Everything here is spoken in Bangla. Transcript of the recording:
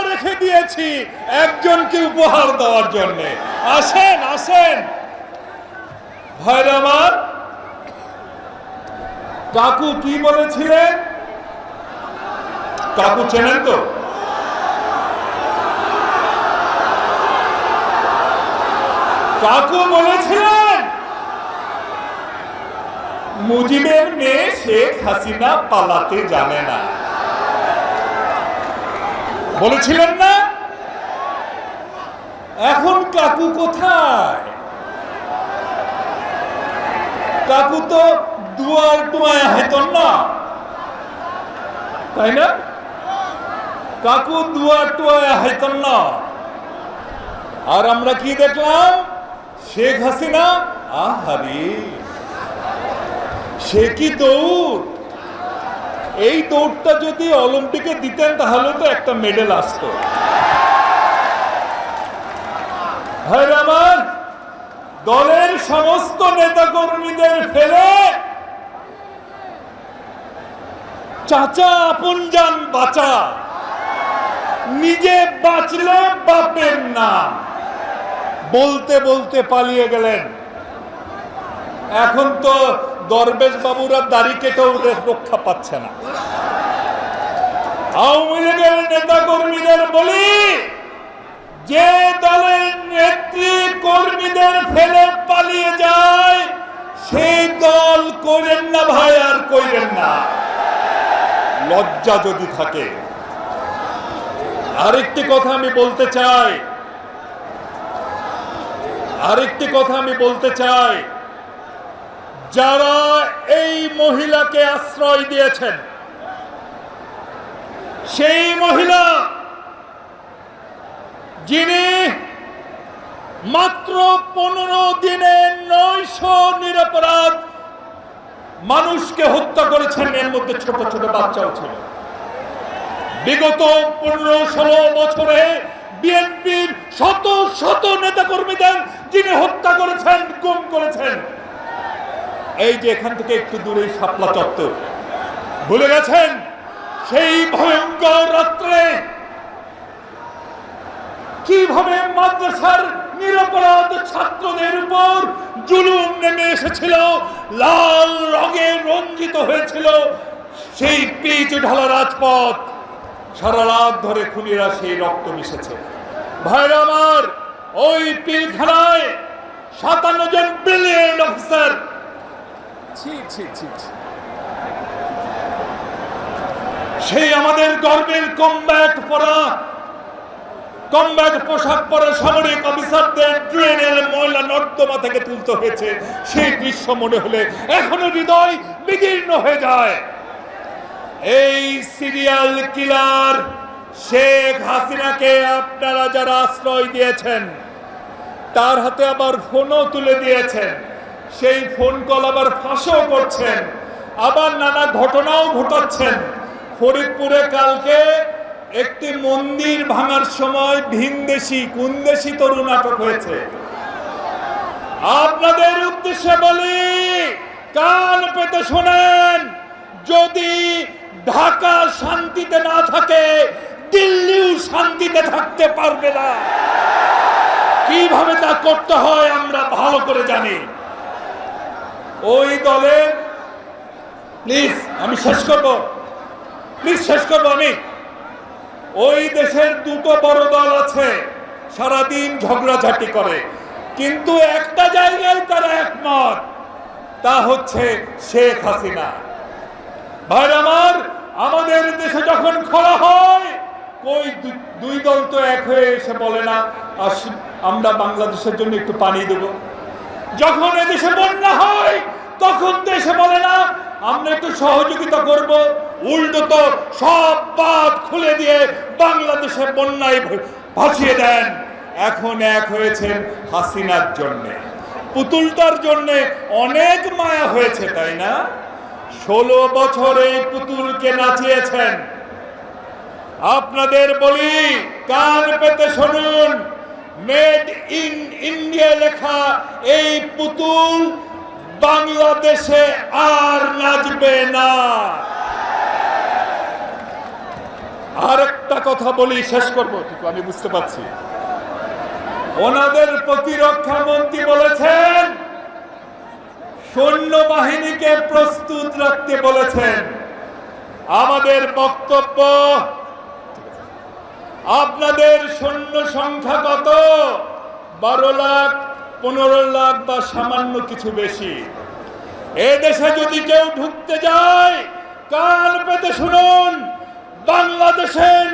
রেখে দিয়েছি একজনকে উপহার দেওয়ার জন্য। আসেন আসেন ভাইরা আমার। কাকু কি বলেছিলেন? কাকু চেনেন তো? কাকু বলেছিলেন মুজিবের মেয়ে শেখ হাসিনা পালাতে জানে না, বলেছিলেন না? এখন কাকু কোথায়? কাকু তো দুয়ার টুয়ায় হেতন না, তাই না? কাকু দুয়ার টুয়ায় হেতন না। আর আমরা কি দেখলাম? শেখ হাসিনা, আহারে সে কি দৌড়! এই দৌড়টা যদি অলিম্পিকে দিতেন তাহলে তো একটা মেডেল আসতো। ভাইরা আমার, দলের সমস্ত নেতা কর্মীদের ফেলে চাচা আপনজান বাঁচা, নিজে বাঁচলে বাপের নাম বলতে বলতে পালিয়ে গেলেন। এখন তো দরবেশ বাবুরা দাড়ি কেটেও রক্ষা পাচ্ছে না। আওয়ামী লীগের নেতা কর্মীদের বলি, যে দলের নেত্রী কর্মীদের ফেলে পালিয়ে যায় সেই দল করেন না ভাই, আর কইরেন না, লজ্জা যদি থাকে। আরেকটি কথা আমি বলতে চাই, যারা এই মহিলাকে আশ্রয় দিয়েছেন, সেই মহিলা যিনি মাত্র 15 দিনে 900 নিরপরাধ মানুষকে হত্যা করেছেন, এর মধ্যে ছোট ছোট বাচ্চাও ছিল। বিগত 15-16 বছরে বিএনপির শত শত নেতা কর্মীদের যিনি হত্যা করেছেন, গুম করেছেন। এই যে এখান থেকে একটু দূরে শাপলা চত্বর, ভুলে গেছেন? সেই ভয়ঙ্কর রাত্রে কিভাবে মাদ্রাসার নিরপরাধ ছাত্রদের উপর জুলুম নেমে এসেছিল, লাল রঙে রঞ্জিত হয়েছিল সেই পিচ ঢালা রাজপথ। সারা রাত ধরে খুনিরা সেই রক্ত মিশেছে। ভাইরা আমার, ওই পিলখানায় 57 জন ব্রিলিয়েন্ট অফিসার, সেই আমাদের গর্বের কমব্যাট পোশাক পরা সামরিক অফিসারদের ট্রেনের ময়লা নর্দমা থেকে তুলতে হয়েছে। সেই দৃশ্য মনে হলে এখনো হৃদয় বিদীর্ণ হয়ে যায়। এই সিরিয়াল কিলার শেখ হাসিনাকে আপনারা যারা আশ্রয় দিয়েছেন, তার হাতে আবার ফোনও তুলে দিয়েছেন। সেই ফোন কল আবার ফাঁসও করছেন, আবার নানা ঘটনাও ঘটাচ্ছেন। ফরিদপুরে কালকে একটি মন্দির ভাঙার সময় কুনদেশি তরুণ আটক হয়েছে। আপনাদের উদ্দেশ্যে বলি, কান পেতে শোনেন, যদি ঢাকা শান্তিতে না থাকে, দিল্লিও শান্তিতে থাকতে পারবে না। কিভাবে তা করতে হয় আমরা ভালো করে জানি। ওই দলের প্লিজ আমি শেষ করব আমি। ওই দেশের দুটো বড় দল আছে, সারাদিন ঝগড়াঝাটি করে, কিন্তু একটা জায়গায় তারা একমত, তা হচ্ছে শেখ হাসিনা। ভাইরা আমার, আমাদের দেশে যখন খরা হয়, কই দুই দল তো এক হয়ে এসে বলে না আমরা বাংলাদেশের জন্য একটু পানি দেব। যখন এদেশে বন্যা হয় তখন তো এসে বলে না আমরা একটু সহযোগিতা করব। উল্টো তো সব বাঁধ খুলে দিয়ে বাংলাদেশের বন্যায় ভাসিয়ে দেন। এখন এক হয়েছেন হাসিনার জন্য, পুতুলটার জন্য অনেক মায়া হয়েছে, তাই না? 16 বছর এই পুতুলকে নাচিয়েছেন। আপনাদের বলি, কান পেতে শুনুন, মেড ইন ইন্ডিয়া লেখা এই পুতুল বাংলাদেশে আর নাচবে না। আর একটা কথা বলি, শেষ করবো, আমি বুঝতে পারছি। ওনাদের প্রতিরক্ষা মন্ত্রী বলেছেন সৈন্যবাহিনীকে প্রস্তুত রাখতে বলেছেন। আমাদের বক্তব্য, আপনাদের সৈন্য সংখ্যা কত? 12 লাখ, 15 লাখ বা সামান্য কিছু বেশি। এদেশে যদি কেউ ঢুকতে যায়, কান পেতে শুনুন, বাংলাদেশের